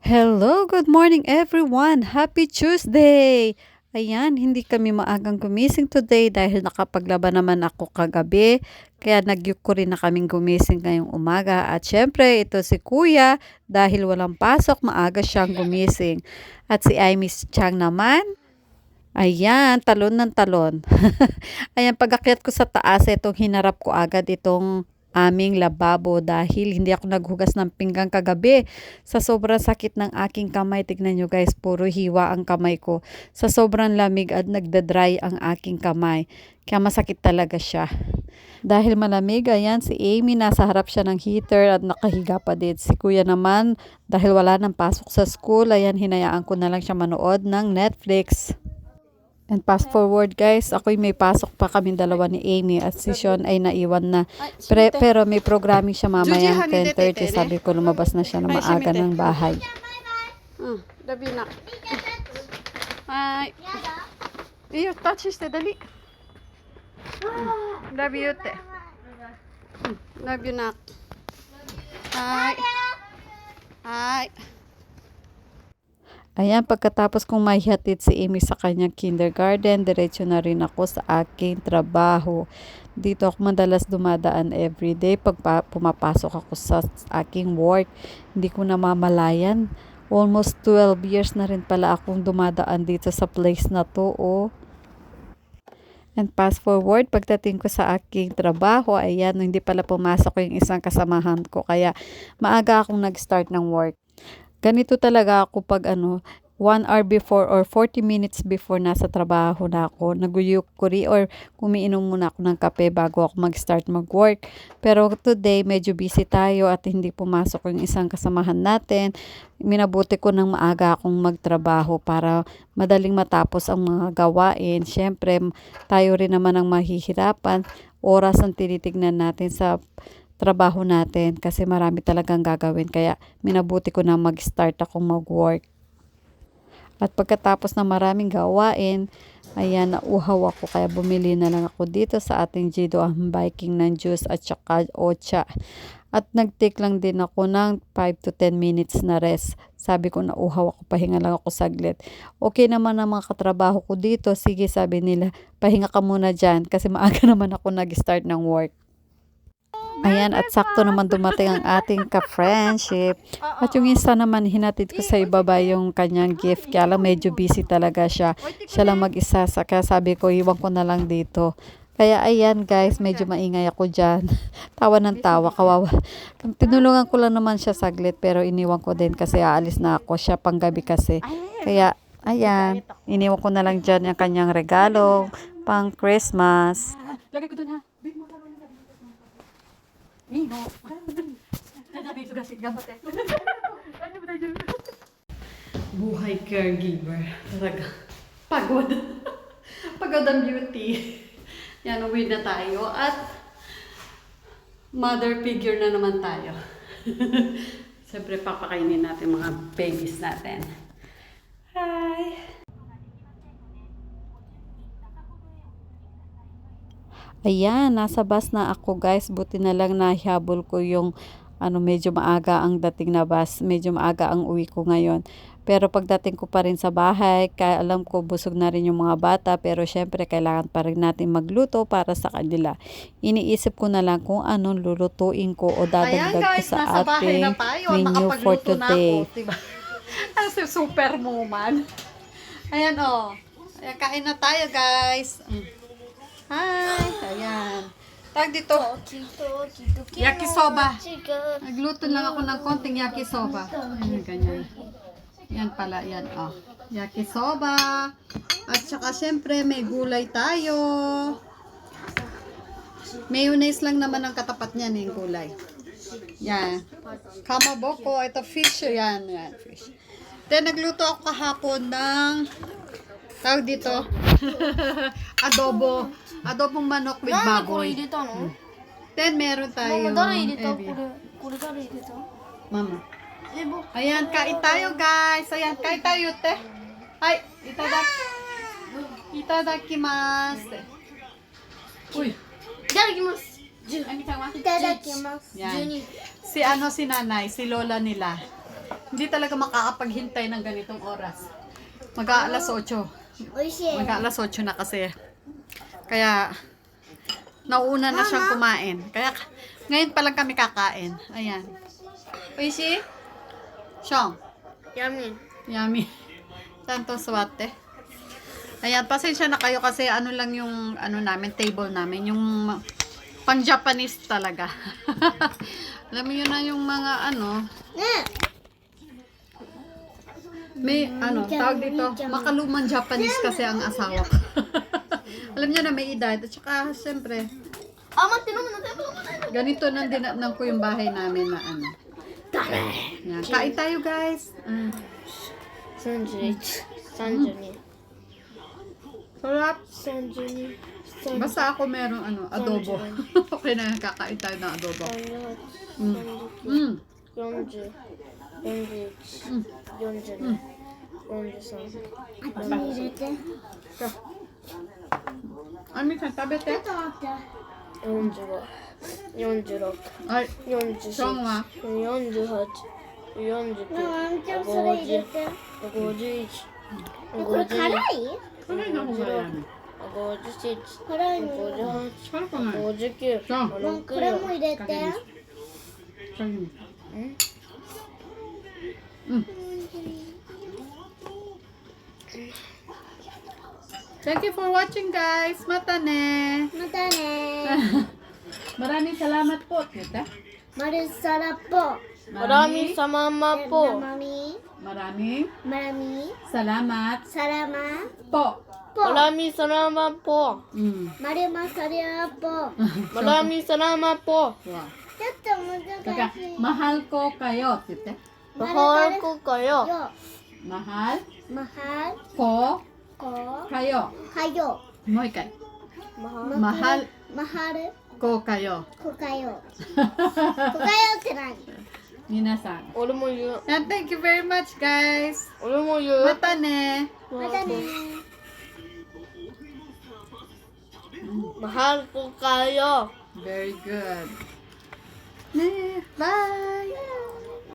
Hello, good morning everyone. Happy Tuesday. Ayan, hindi kami maagang gumising today dahil nakapaglaban naman ako kagabi. Kaya nagyuko rin na kaming gumising ngayong umaga. At syempre, ito si Kuya dahil walang pasok, maaga siyang gumising. At si Miss Chang naman, ayan, talon ng talon. Ayan, pag-akyat ko sa taas, itong hinarap ko agad itong aming lababo dahil hindi ako naghugas ng pinggan kagabi. Sa sobrang sakit ng aking kamay, tignan nyo guys, puro hiwa ang kamay ko. Sa sobrang lamig at nagda-dry ang aking kamay. Kaya masakit talaga siya. Dahil malamig, ayan, si Amy nasa harap siya ng heater at nakahiga pa din. Si Kuya naman, dahil wala nang pasok sa school, ayan, hinayaan ko na lang siya manood ng Netflix. And fast forward guys, ako'y may pasok pa kami dalawa ni Amy at si Sean ay naiwan na. Pero may programming siya mamayang 10:30. Sabi ko lumabas na siya na maaga ng bahay. Dabi na. Ay. Iyo, touchしてdali. Dabi yote. Dabi na. Ay. Ay. Ayan, pagkatapos kong maihatid si Amy sa kanyang kindergarten, diretso na rin ako sa aking trabaho. Dito ako madalas dumadaan everyday pag pumapasok ako sa aking work. Hindi ko namamalayan. Almost 12 years na rin pala akong dumadaan dito sa place na to, oh. And fast forward, pagdating ko sa aking trabaho, ayan, hindi pala pumasok yung isang kasamahan ko. Kaya maaga akong nag-start ng work. Ganito talaga ako pag 1 hour before or 40 minutes before nasa trabaho na ako. Naguyukuri or kumiinom muna ako ng kape bago ako mag-start mag-work. Pero today, medyo busy tayo at hindi pumasok yung isang kasamahan natin. Minabuti ko ng maaga akong magtrabaho para madaling matapos ang mga gawain. Siyempre, tayo rin naman ang mahihirapan. Oras ang tinitignan natin sa trabaho natin kasi marami talagang gagawin. Kaya minabuti ko na mag-start akong mag-work. At pagkatapos na maraming gawain, ayan, nauhaw ako kaya bumili na lang ako dito sa ating Jido ang biking ng juice at saka ocha. At nag-take lang din ako ng 5 to 10 minutes na rest. Sabi ko nauhaw ako, pahinga lang ako saglit. Okay naman ang mga katrabaho ko dito. Sige, sabi nila, pahinga ka muna dyan kasi maaga naman ako nag-start ng work. Ayan, at sakto naman dumating ang ating ka-friendship. At yung isa naman, hinatid ko sa ibaba yung kanyang gift. Kaya lang medyo busy talaga siya. Siya lang mag-isa. Kaya sabi ko, iwan ko na lang dito. Kaya ayan guys, medyo maingay ako dyan. Tawa ng tawa, kawawa. Tinulungan ko lang naman siya saglit, pero iniwan ko din kasi aalis na ako. Siya panggabi kasi. Kaya ayan, iniwan ko na lang dyan yung kanyang regalo pang Christmas. Lagay ko dun ha. Buhay caregiver. Talaga. Pagod. Pagod ang beauty. Yan, uwi na tayo. At mother figure na naman tayo. Siyempre, papakainin natin mga babies natin. Hi! Ayan, nasa bus na ako guys. Buti na lang nahihabol ko yung medyo maaga ang dating na bus. Medyo maaga ang uwi ko ngayon. Pero pagdating ko pa rin sa bahay, kaya alam ko busog na rin yung mga bata. Pero syempre kailangan pa rin natin magluto para sa kanila. Iniisip ko na lang kung anong lulutuin ko o dadagdag ko sa ating menu for today. Diba? Ang super woman. Ayan o. Ayan, kain na tayo guys. Hi! Ayan. Tag dito. Yakisoba. Nagluto lang ako ng konting yakisoba. Ayan, ganyan. Yan pala, yan. Oh. Yakisoba. At saka syempre may gulay tayo. Mayonnaise lang naman ang katapat niyan yung gulay. Yan. Kamaboko. Ito fish. Yan. Yan. Fish. Then nagluto ako kahapon ng tawag dito. Adobo. Adobong manok with baboy. Then meron tayo. Mama. Ayan, kain tayo guys. Ayan, kain tayo te. Ay, itadakimasu. Uy. Itadakimasu. Yan. Si nanay, si lola nila. Hindi talaga makakapaghintay ng ganitong oras. Mag-aalas 8. 美味しい。 Mag-aalas 8 na kasi. Kaya, nauna na siyang kumain. Kaya, ngayon pa lang kami kakain. Ayan. Oishi? Shong. ヤミ。 Yummy. Tanto swate. Ayan, pasensya na kayo kasi ano lang yung namin, table namin, yung pang Japanese talaga. Alam mo yun na yung mga ね may tawag dito, makalumang Japanese kasi ang asawa ko. Alam niyo na may edad. At saka, siyempre, あ、待って、飲むの全部飲むの。 ganito nang dinatnan ko yung bahay namin na Yan. Kain tayo, guys. 31、32、 Sarap. 32、 Basta ako meron adobo. Okay na, kakain tayo ng adobo. 38、Mm. 40、41、42、43、入れて。あみさん食べて。 45、46、はい。 47、ションは48、49、50、51、これ辛い？ 辛いの方がいいやね。 57、辛いの？ 58、辛くない。 59、ション。 60、これも入れて。うん。Thank you for watching, guys. Mata ne. またね。 Maraming salamat po, tita. マルサラポ。 Maraming salamat po. マミ。 Maraming マラミ。 salamat サラマ。 po. ポ。 Maraming salamat po.マルマサリアポ。 Maraming salamat po. Wow. ちょっと難 Saka, しい。 mahal ko kayo, tita. Mahal ko kayo. よ。 Mahal マハ ko コ。 kayo. カヨ。 Mo ikay. Mahal. Mahal マハル。 ko kayo. コカヨ。コカヨって何？ Minasan. 俺も言う。 And thank you very much, guys. 俺も言う。 Mata ne. またね。 Mahal ko kayo. Very good. Ne, bye.